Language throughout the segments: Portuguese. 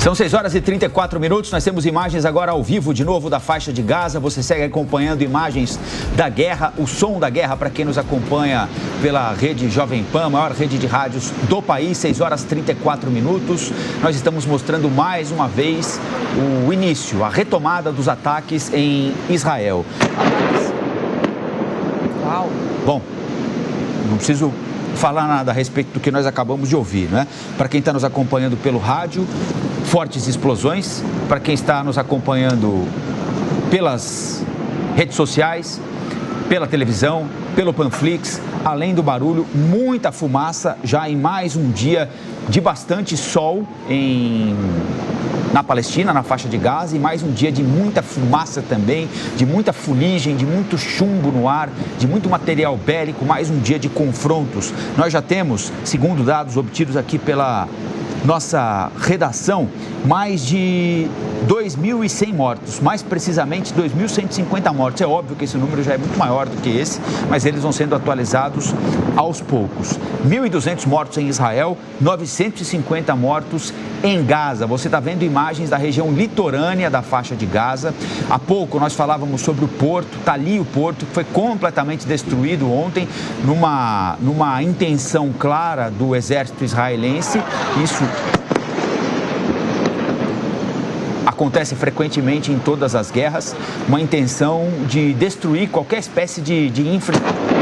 São 6 horas e 34 minutos, nós temos imagens agora ao vivo de novo da faixa de Gaza. Você segue acompanhando imagens da guerra, o som da guerra para quem nos acompanha pela rede Jovem Pan, maior rede de rádios do país, 6 horas e 34 minutos. Nós estamos mostrando mais uma vez o início, a retomada dos ataques em Israel. Uau! Bom, não preciso falar nada a respeito do que nós acabamos de ouvir, né? Para quem está nos acompanhando pelo rádio, fortes explosões. Para quem está nos acompanhando pelas redes sociais, pela televisão, pelo Panflix, além do barulho, muita fumaça já em mais um dia de bastante sol na Palestina, na faixa de Gaza, e mais um dia de muita fumaça também, de muita fuligem, de muito chumbo no ar, de muito material bélico, mais um dia de confrontos. Nós já temos, segundo dados obtidos aqui pela nossa redação, mais de 2.100 mortos, mais precisamente 2.150 mortos. É óbvio que esse número já é muito maior do que esse, mas eles vão sendo atualizados aos poucos. 1.200 mortos em Israel, 950 mortos em Gaza. Você está vendo imagens da região litorânea da faixa de Gaza. Há pouco nós falávamos sobre o porto, está ali o porto, que foi completamente destruído ontem, numa intenção clara do exército israelense. Isso acontece frequentemente em todas as guerras, uma intenção de destruir qualquer espécie de infraestrutura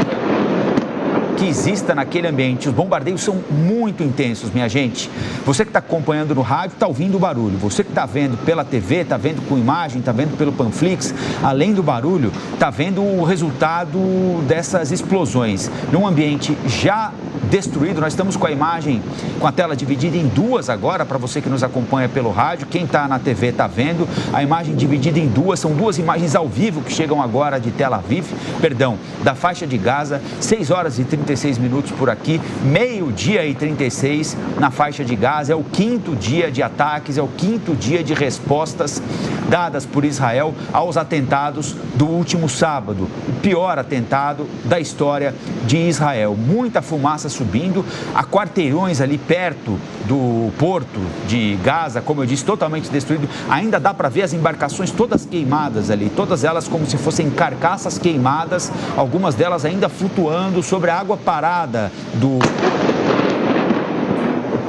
que exista naquele ambiente. Os bombardeios são muito intensos, minha gente. Você que está acompanhando no rádio, está ouvindo o barulho. Você que está vendo pela TV, está vendo com imagem, está vendo pelo Panflix, além do barulho, está vendo o resultado dessas explosões. Num ambiente já destruído, nós estamos com a imagem, com a tela dividida em duas agora, para você que nos acompanha pelo rádio. Quem está na TV está vendo a imagem dividida em duas. São duas imagens ao vivo que chegam agora de Tel Aviv, da faixa de Gaza, 6 horas e 36 minutos por aqui, 12h36 na faixa de Gaza. É o 5º dia de ataques, é o 5º dia de respostas dadas por Israel aos atentados do último sábado, o pior atentado da história de Israel. Muita fumaça subindo, há quarteirões ali perto do porto de Gaza, como eu disse, totalmente destruído. Ainda dá para ver as embarcações todas queimadas ali, todas elas como se fossem carcaças queimadas, algumas delas ainda flutuando sobre a água parada do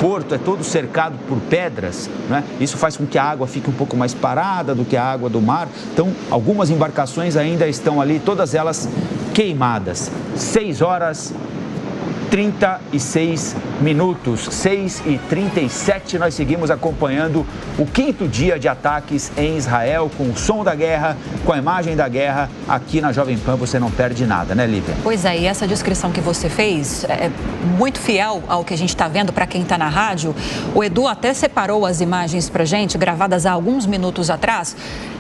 porto. É todo cercado por pedras, né? Isso faz com que a água fique um pouco mais parada do que a água do mar. Então, algumas embarcações ainda estão ali, todas elas queimadas. 6 horas 36 minutos, 6h37, nós seguimos acompanhando o 5º dia de ataques em Israel, com o som da guerra, com a imagem da guerra, aqui na Jovem Pan. Você não perde nada, né, Lívia? Pois é, e essa descrição que você fez é muito fiel ao que a gente está vendo para quem está na rádio. O Edu até separou as imagens para gente, gravadas há alguns minutos atrás,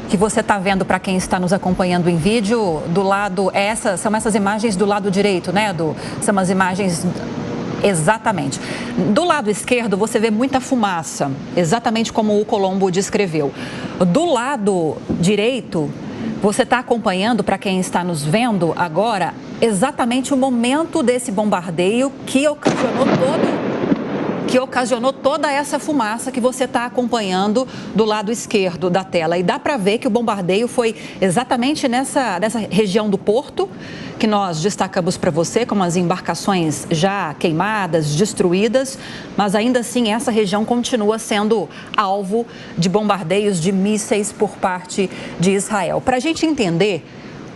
que você está vendo para quem está nos acompanhando em vídeo. Do lado, são essas imagens do lado direito, né, Edu? São as imagens... Exatamente. Do lado esquerdo você vê muita fumaça, exatamente como o Colombo descreveu. Do lado direito, você está acompanhando, para quem está nos vendo agora, exatamente o momento desse bombardeio que ocasionou toda essa fumaça que você está acompanhando do lado esquerdo da tela. E dá para ver que o bombardeio foi exatamente nessa região do porto, que nós destacamos para você, como as embarcações já queimadas, destruídas, mas ainda assim essa região continua sendo alvo de bombardeios de mísseis por parte de Israel. Para a gente entender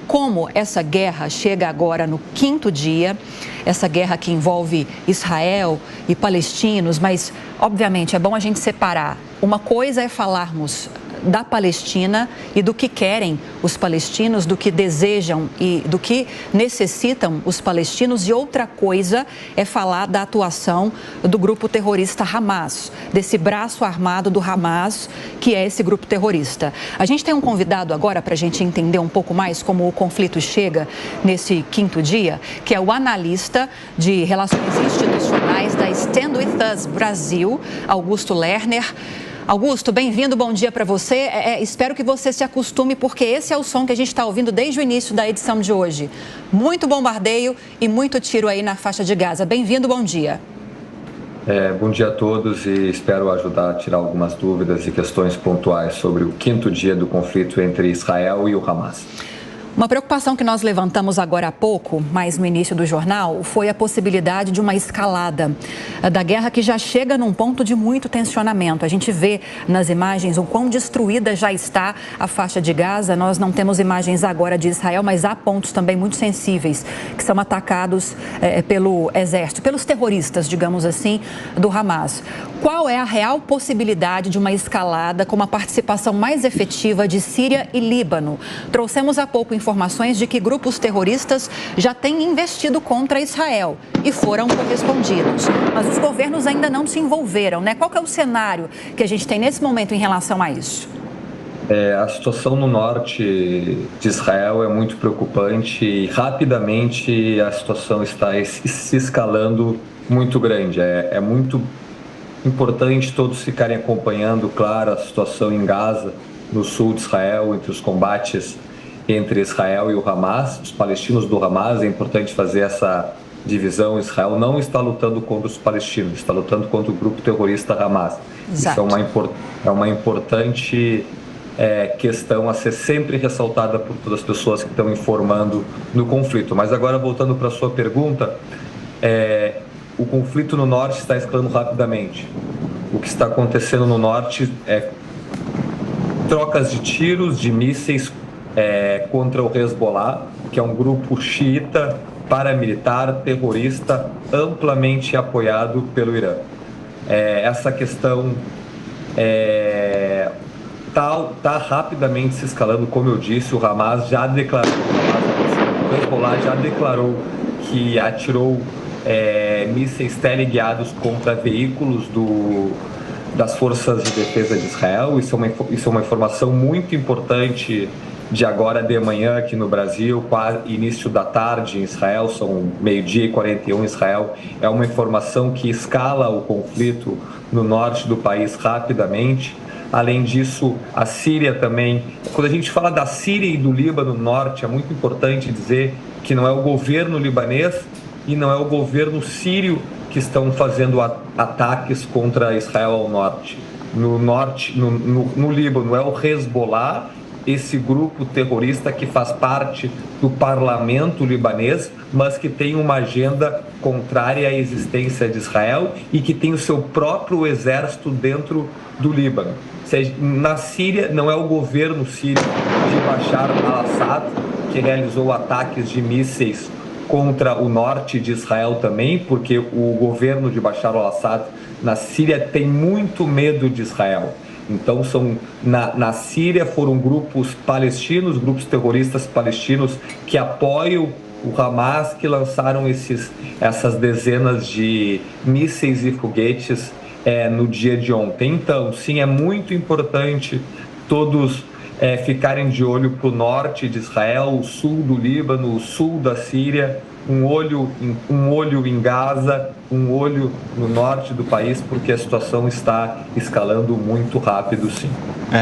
como essa guerra chega agora no 5º dia, essa guerra que envolve Israel e palestinos, mas obviamente é bom a gente separar. Uma coisa é falarmos da Palestina e do que querem os palestinos, do que desejam e do que necessitam os palestinos, e outra coisa é falar da atuação do grupo terrorista Hamas, desse braço armado do Hamas, que é esse grupo terrorista. A gente tem um convidado agora para a gente entender um pouco mais como o conflito chega nesse 5º dia, que é o analista de relações institucionais da Stand With Us Brasil, Augusto Lerner. Augusto, bem-vindo, bom dia para você. Espero que você se acostume, porque esse é o som que a gente está ouvindo desde o início da edição de hoje. Muito bombardeio e muito tiro aí na faixa de Gaza. Bem-vindo, bom dia. Bom dia a todos e espero ajudar a tirar algumas dúvidas e questões pontuais sobre o 5º dia do conflito entre Israel e o Hamas. Uma preocupação que nós levantamos agora há pouco, mais no início do jornal, foi a possibilidade de uma escalada da guerra que já chega num ponto de muito tensionamento. A gente vê nas imagens o quão destruída já está a faixa de Gaza. Nós não temos imagens agora de Israel, mas há pontos também muito sensíveis que são atacados pelo exército, pelos terroristas, digamos assim, do Hamas. Qual é a real possibilidade de uma escalada com uma participação mais efetiva de Síria e Líbano? Trouxemos há pouco informações de que grupos terroristas já têm investido contra Israel e foram correspondidos. Mas os governos ainda não se envolveram, né? Qual que é o cenário que a gente tem nesse momento em relação a isso? A situação no norte de Israel é muito preocupante e rapidamente a situação está se escalando muito grande. É muito importante todos ficarem acompanhando, claro, a situação em Gaza, no sul de Israel, entre os combates entre Israel e o Hamas, os palestinos do Hamas. É importante fazer essa divisão. Israel não está lutando contra os palestinos, está lutando contra o grupo terrorista Hamas. Exato. Isso é uma importante questão a ser sempre ressaltada por todas as pessoas que estão informando no conflito. Mas agora, voltando para a sua pergunta, o conflito no norte está escalando rapidamente. O que está acontecendo no norte é trocas de tiros, de mísseis contra o Hezbollah, que é um grupo xiita, paramilitar, terrorista, amplamente apoiado pelo Irã. Essa questão está rapidamente se escalando. Como eu disse, o Hamas já declarou, o Hezbollah já declarou que atirou mísseis teleguiados contra veículos das forças de defesa de Israel. Isso é uma informação muito importante de agora de manhã aqui no Brasil, início da tarde em Israel, são 12h41 em Israel. É uma informação que escala o conflito no norte do país rapidamente. Além disso, a Síria também. Quando a gente fala da Síria e do Líbano norte, é muito importante dizer que não é o governo libanês e não é o governo sírio que estão fazendo ataques contra Israel ao norte. No Líbano é o Hezbollah, esse grupo terrorista que faz parte do parlamento libanês, mas que tem uma agenda contrária à existência de Israel e que tem o seu próprio exército dentro do Líbano. Ou seja, na Síria não é o governo sírio de Bashar al-Assad que realizou ataques de mísseis contra o norte de Israel também, porque o governo de Bashar al-Assad na Síria tem muito medo de Israel. Então, na Síria foram grupos palestinos, grupos terroristas palestinos que apoiam o Hamas, que lançaram essas dezenas de mísseis e foguetes no dia de ontem. Então, sim, é muito importante todos ficarem de olho para o norte de Israel, o sul do Líbano, o sul da Síria, um olho em Gaza, um olho no norte do país, porque a situação está escalando muito rápido, sim.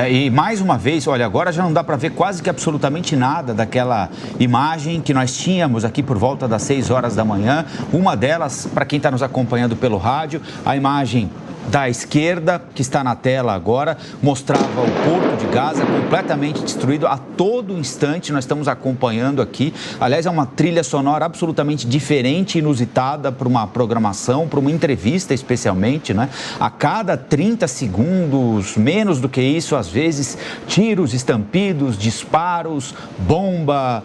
E mais uma vez, olha, agora já não dá para ver quase que absolutamente nada daquela imagem que nós tínhamos aqui por volta das 6 horas da manhã. Uma delas, para quem está nos acompanhando pelo rádio, a imagem da esquerda, que está na tela agora, mostrava o porto de Gaza completamente destruído a todo instante. Nós estamos acompanhando aqui. Aliás, é uma trilha sonora absolutamente diferente, inusitada para uma programação, para uma entrevista especialmente, né? A cada 30 segundos, menos do que isso, às vezes, tiros, estampidos, disparos, bomba,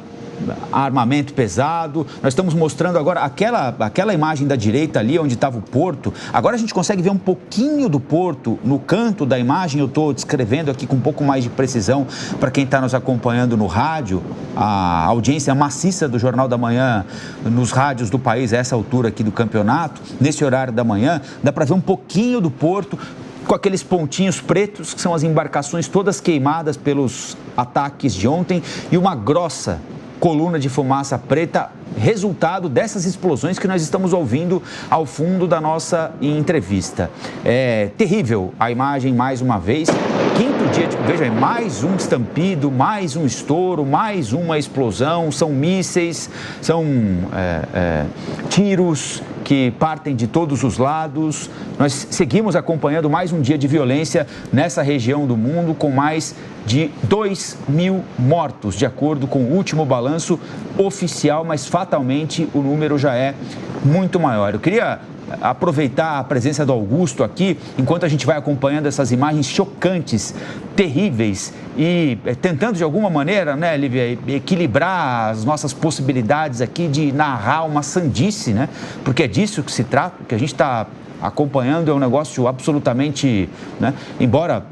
armamento pesado. Nós estamos mostrando agora aquela imagem da direita ali, onde estava o porto. Agora a gente consegue ver um pouquinho do porto no canto da imagem. Eu estou descrevendo aqui com um pouco mais de precisão para quem está nos acompanhando no rádio. A audiência maciça do Jornal da Manhã nos rádios do país a essa altura aqui do campeonato, nesse horário da manhã, dá para ver um pouquinho do porto com aqueles pontinhos pretos, que são as embarcações todas queimadas pelos ataques de ontem, e uma grossa coluna de fumaça preta, resultado dessas explosões que nós estamos ouvindo ao fundo da nossa entrevista. É terrível a imagem mais uma vez. 5º dia, veja, mais um estampido, mais um estouro, mais uma explosão. São mísseis, são tiros que partem de todos os lados. Nós seguimos acompanhando mais um dia de violência nessa região do mundo, com mais de 2.000 mortos, de acordo com o último balanço oficial, mas fatalmente o número já é muito maior. Eu queria aproveitar a presença do Augusto aqui, enquanto a gente vai acompanhando essas imagens chocantes, terríveis, e tentando de alguma maneira, né, Lívia, equilibrar as nossas possibilidades aqui de narrar uma sandice, né? Porque é disso que se trata, o que a gente está acompanhando é um negócio absolutamente, né? Embora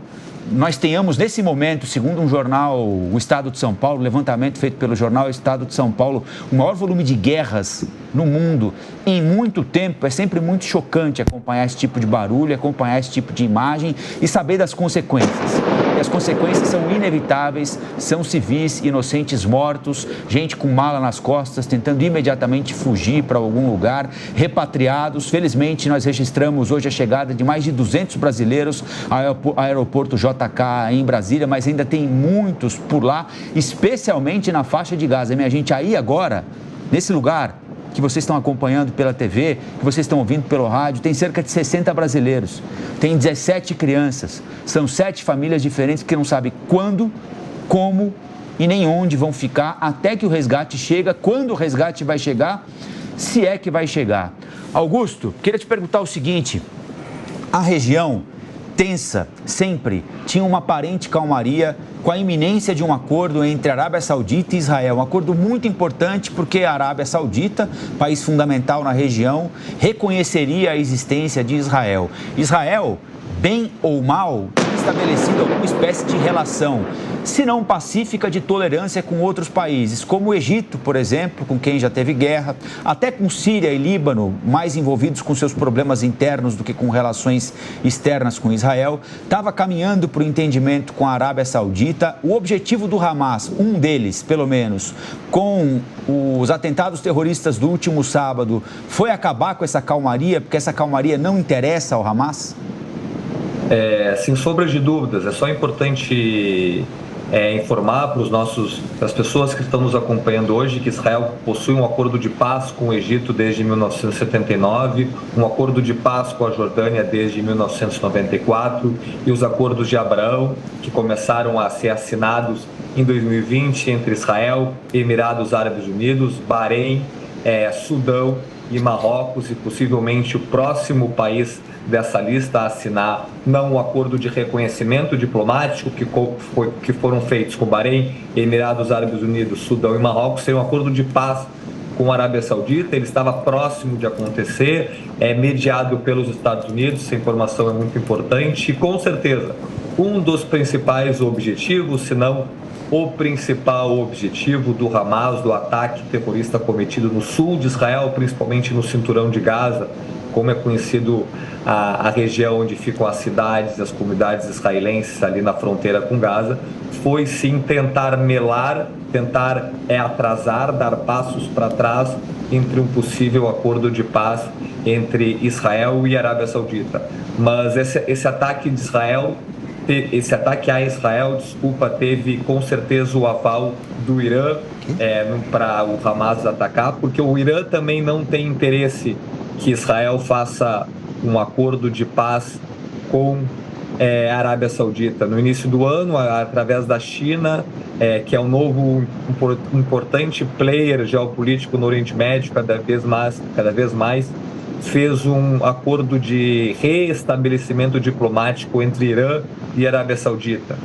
nós tenhamos nesse momento, segundo um jornal, o Estado de São Paulo, levantamento feito pelo jornal Estado de São Paulo, o maior volume de guerras no mundo em muito tempo. É sempre muito chocante acompanhar esse tipo de barulho, acompanhar esse tipo de imagem e saber das consequências. E as consequências são inevitáveis, são civis inocentes mortos, gente com mala nas costas tentando imediatamente fugir para algum lugar, repatriados. Felizmente, nós registramos hoje a chegada de mais de 200 brasileiros ao aeroporto JK em Brasília, mas ainda tem muitos por lá, especialmente na faixa de Gaza. Minha gente, aí agora, nesse lugar que vocês estão acompanhando pela TV, que vocês estão ouvindo pelo rádio, tem cerca de 60 brasileiros, tem 17 crianças, são 7 famílias diferentes que não sabem quando, como e nem onde vão ficar até que o resgate chega, quando o resgate vai chegar, se é que vai chegar. Augusto, queria te perguntar o seguinte, a região tensa sempre tinha uma aparente calmaria com a iminência de um acordo entre a Arábia Saudita e Israel. Um acordo muito importante porque a Arábia Saudita, país fundamental na região, reconheceria a existência de Israel. Israel, bem ou mal, tinha estabelecido alguma espécie de relação, se não pacífica, de tolerância com outros países, como o Egito, por exemplo, com quem já teve guerra, até com Síria e Líbano, mais envolvidos com seus problemas internos do que com relações externas com Israel, estava caminhando para o entendimento com a Arábia Saudita. O objetivo do Hamas, um deles, pelo menos, com os atentados terroristas do último sábado, foi acabar com essa calmaria, porque essa calmaria não interessa ao Hamas? Sem sombra de dúvidas, é só importante informar para as pessoas que estão nos acompanhando hoje que Israel possui um acordo de paz com o Egito desde 1979, um acordo de paz com a Jordânia desde 1994 e os acordos de Abraão, que começaram a ser assinados em 2020 entre Israel, Emirados Árabes Unidos, Bahrein, Sudão e Marrocos, e possivelmente o próximo país dessa lista a assinar não o acordo de reconhecimento diplomático que foram feitos com Bahrein, Emirados Árabes Unidos, Sudão e Marrocos, seria um acordo de paz com a Arábia Saudita. Ele estava próximo de acontecer, mediado pelos Estados Unidos, essa informação é muito importante, e com certeza um dos principais objetivos, se não o principal objetivo do Hamas, do ataque terrorista cometido no sul de Israel, principalmente no cinturão de Gaza, como é conhecido a região onde ficam as cidades, as comunidades israelenses ali na fronteira com Gaza, foi sim tentar melar, tentar atrasar, dar passos para trás entre um possível acordo de paz entre Israel e Arábia Saudita. Mas esse ataque a Israel, teve com certeza o aval do Irã para o Hamas atacar, porque o Irã também não tem interesse que Israel faça um acordo de paz com a Arábia Saudita. No início do ano, através da China, que é um novo importante player geopolítico no Oriente Médio, cada vez mais, fez um acordo de reestabelecimento diplomático entre Irã e Arábia Saudita.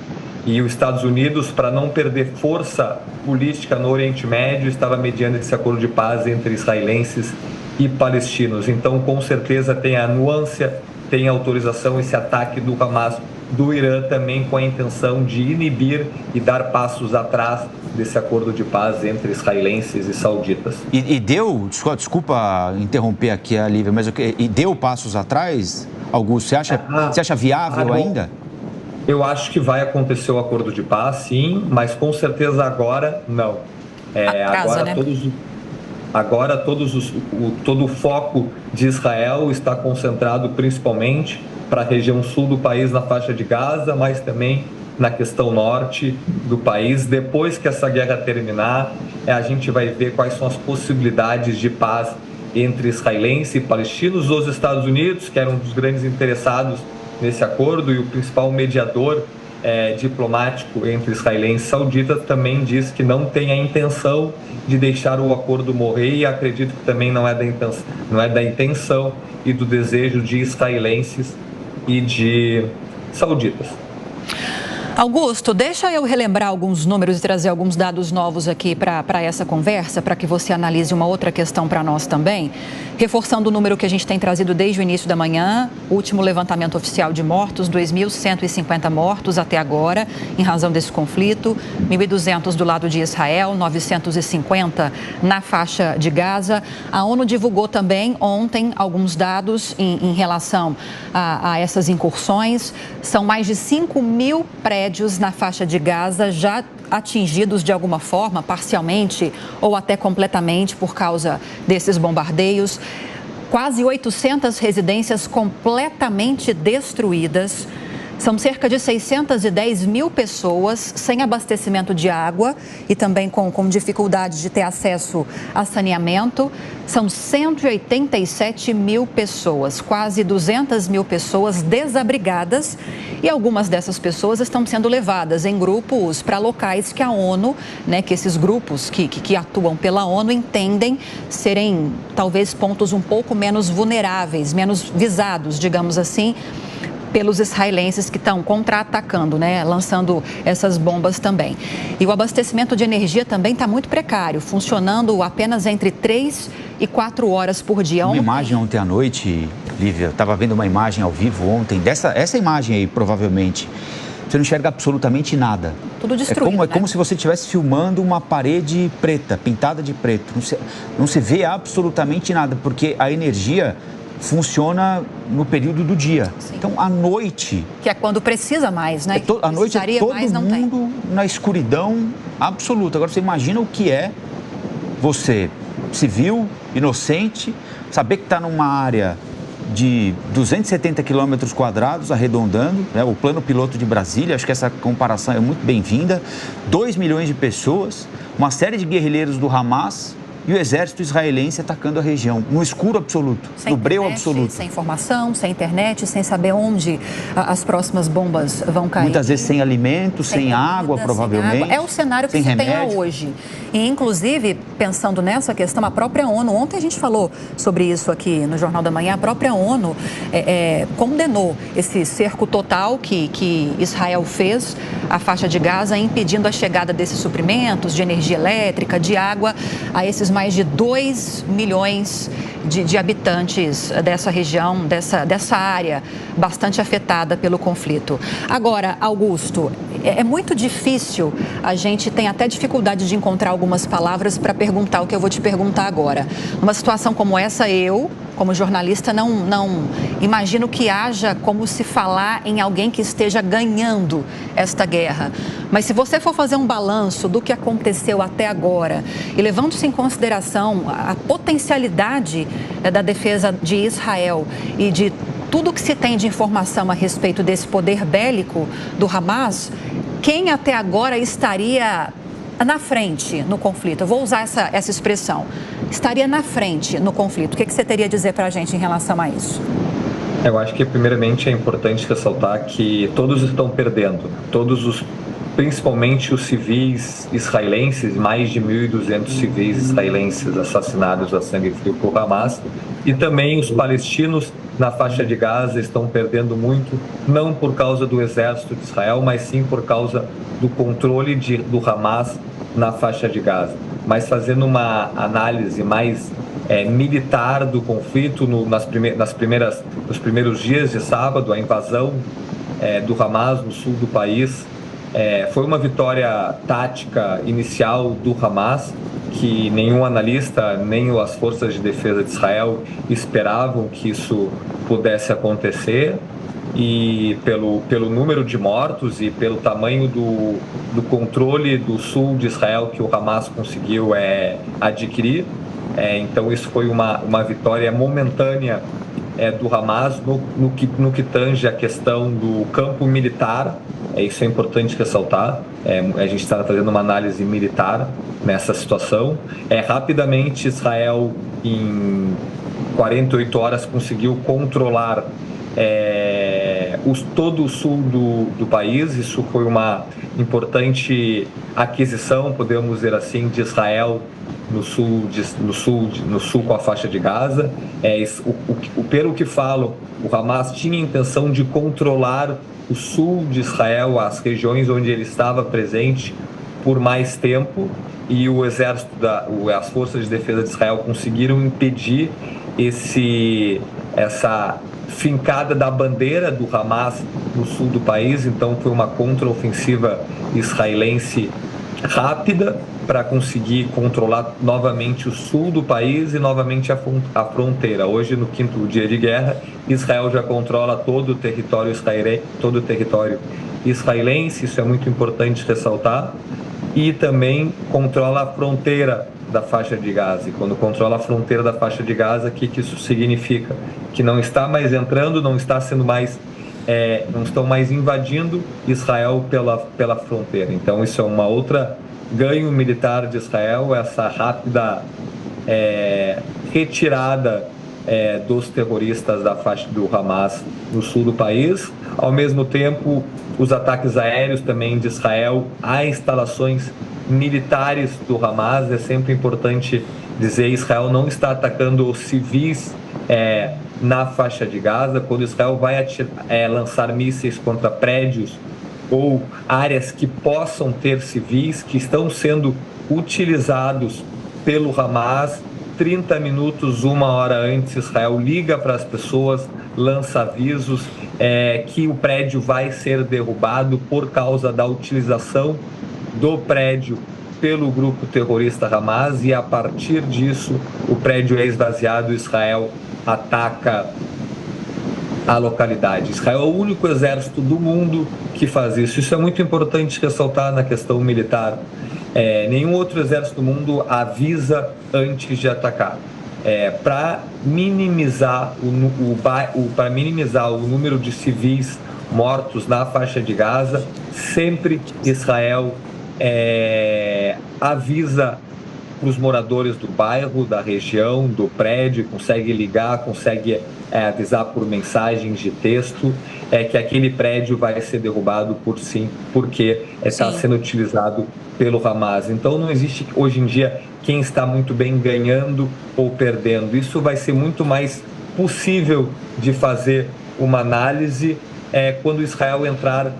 E os Estados Unidos, para não perder força política no Oriente Médio, estava mediando esse acordo de paz entre israelenses e palestinos. Então, com certeza, tem a nuance, tem a autorização, esse ataque do Hamas, do Irã, também com a intenção de inibir e dar passos atrás desse acordo de paz entre israelenses e sauditas. E deu, desculpa interromper aqui a Lívia, mas deu passos atrás, Augusto? Você acha viável ainda? Eu acho que vai acontecer o acordo de paz, sim, mas com certeza agora não. Agora todo o foco de Israel está concentrado principalmente para a região sul do país, na faixa de Gaza, mas também na questão norte do país. Depois que essa guerra terminar, a gente vai ver quais são as possibilidades de paz entre israelenses e palestinos. Os Estados Unidos, que eram um dos grandes interessados nesse acordo e o principal mediador diplomático entre israelenses e sauditas, também diz que não tem a intenção de deixar o acordo morrer, e acredito que também não é da intenção e do desejo de israelenses e de sauditas. Augusto, deixa eu relembrar alguns números e trazer alguns dados novos aqui para essa conversa, para que você analise uma outra questão para nós também. Reforçando o número que a gente tem trazido desde o início da manhã, o último levantamento oficial de mortos, 2.150 mortos até agora, em razão desse conflito, 1.200 do lado de Israel, 950 na faixa de Gaza. A ONU divulgou também ontem alguns dados em relação a essas incursões. São mais de 5 mil prédios na faixa de Gaza já atingidos de alguma forma, parcialmente ou até completamente por causa desses bombardeios. Quase 800 residências completamente destruídas. São cerca de 610 mil pessoas sem abastecimento de água e também com dificuldade de ter acesso a saneamento. São 187 mil pessoas, quase 200 mil pessoas desabrigadas, e algumas dessas pessoas estão sendo levadas em grupos para locais que a ONU, que esses grupos que atuam pela ONU entendem serem talvez pontos um pouco menos vulneráveis, menos visados, digamos assim, pelos israelenses que estão contra-atacando, lançando essas bombas também. E o abastecimento de energia também está muito precário, funcionando apenas entre 3 e 4 horas por dia. Uma imagem ontem à noite, Lívia, eu estava vendo uma imagem ao vivo ontem, essa imagem aí, provavelmente, você não enxerga absolutamente nada. Tudo destruído, É como se você estivesse filmando uma parede preta, pintada de preto. Não se vê absolutamente nada, porque a energia funciona no período do dia. Sim. Então, à noite... Que é quando precisa mais, né? À noite é todo mundo na escuridão absoluta. Agora, você imagina o que é você, civil, inocente, saber que está numa área de 270 quilômetros quadrados, arredondando, o plano piloto de Brasília, acho que essa comparação é muito bem-vinda, 2 milhões de pessoas, uma série de guerrilheiros do Hamas e o exército israelense atacando a região, no escuro absoluto, no breu absoluto. Sem informação, sem internet, sem saber onde as próximas bombas vão cair. Muitas vezes sem alimento, sem água, provavelmente. Água. É o cenário que se tem hoje. E, inclusive, pensando nessa questão, a própria ONU, ontem a gente falou sobre isso aqui no Jornal da Manhã, a própria ONU condenou esse cerco total que Israel fez à faixa de Gaza, impedindo a chegada desses suprimentos de energia elétrica, de água, a esses mais de 2 milhões de habitantes dessa região, dessa área bastante afetada pelo conflito. Agora, Augusto, é muito difícil, a gente tem até dificuldade de encontrar algumas palavras para perguntar o que eu vou te perguntar agora. Numa situação como essa, eu, como jornalista, não imagino que haja como se falar em alguém que esteja ganhando esta guerra. Mas se você for fazer um balanço do que aconteceu até agora e levando-se em consideração a potencialidade da defesa de Israel e de tudo que se tem de informação a respeito desse poder bélico do Hamas, quem até agora estaria na frente no conflito? Eu vou usar essa expressão. Estaria na frente no conflito. O que você teria a dizer para a gente em relação a isso? Eu acho que, primeiramente, é importante ressaltar que todos estão perdendo. Principalmente os civis israelenses, mais de 1.200 civis israelenses assassinados a sangue frio por Hamas, e também os palestinos na faixa de Gaza estão perdendo muito, não por causa do exército de Israel, mas sim por causa do controle do Hamas na faixa de Gaza. Mas fazendo uma análise mais militar do conflito, nos primeiros dias de sábado, a invasão do Hamas no sul do país, foi uma vitória tática inicial do Hamas, que nenhum analista, nem as forças de defesa de Israel esperavam que isso pudesse acontecer. E pelo número de mortos e pelo tamanho do controle do sul de Israel que o Hamas conseguiu adquirir. Então isso foi uma vitória momentânea do Hamas no que tange a questão do campo militar, Isso é importante ressaltar. A gente está fazendo uma análise militar nessa situação. Rapidamente, Israel, em 48 horas, conseguiu controlar todo o sul do país. Isso foi uma importante aquisição, podemos dizer assim, de Israel no sul com a faixa de Gaza. Pelo que falam, o Hamas tinha a intenção de controlar o sul de Israel, as regiões onde ele estava presente por mais tempo, e o exército, as forças de defesa de Israel conseguiram impedir essa fincada da bandeira do Hamas no sul do país. Então foi uma contraofensiva israelense rápida para conseguir controlar novamente o sul do país e novamente a fronteira. Hoje, no 5º dia de guerra, Israel já controla todo o território israelense, isso é muito importante ressaltar, e também controla a fronteira da faixa de Gaza. E quando controla a fronteira da faixa de Gaza, o que isso significa? Que não está mais entrando, não estão mais invadindo Israel pela fronteira. Então isso é uma outra ganho militar de Israel, essa rápida retirada dos terroristas da faixa do Hamas no sul do país. Ao mesmo tempo, os ataques aéreos também de Israel a instalações militares do Hamas. É sempre importante dizer, Israel não está atacando os civis na faixa de Gaza. Quando Israel vai lançar mísseis contra prédios ou áreas que possam ter civis que estão sendo utilizados pelo Hamas, 30 minutos, 1 hora antes, Israel liga para as pessoas, lança avisos que o prédio vai ser derrubado por causa da utilização do prédio pelo grupo terrorista Hamas, e a partir disso o prédio é esvaziado. Israel ataca a localidade. Israel é o único exército do mundo que faz isso. Isso é muito importante ressaltar na questão militar. Nenhum outro exército do mundo avisa antes de atacar. Para minimizar o número de civis mortos na faixa de Gaza, sempre Israel avisa para os moradores do bairro, da região, do prédio, consegue ligar, consegue avisar por mensagens de texto que aquele prédio vai ser derrubado porque está sendo utilizado pelo Hamas. Então não existe hoje em dia quem está muito bem ganhando ou perdendo. Isso vai ser muito mais possível de fazer uma análise quando Israel entrar,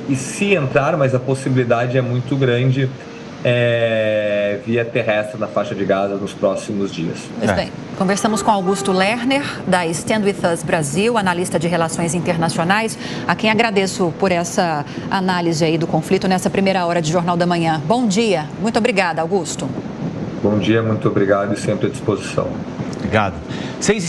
e se entrar, mas a possibilidade é muito grande, via terrestre na faixa de Gaza nos próximos dias. Pois bem, conversamos com Augusto Lerner, da Stand With Us Brasil, analista de relações internacionais, a quem agradeço por essa análise aí do conflito nessa primeira hora de Jornal da Manhã. Bom dia, muito obrigada, Augusto. Bom dia, muito obrigado e sempre à disposição. Obrigado.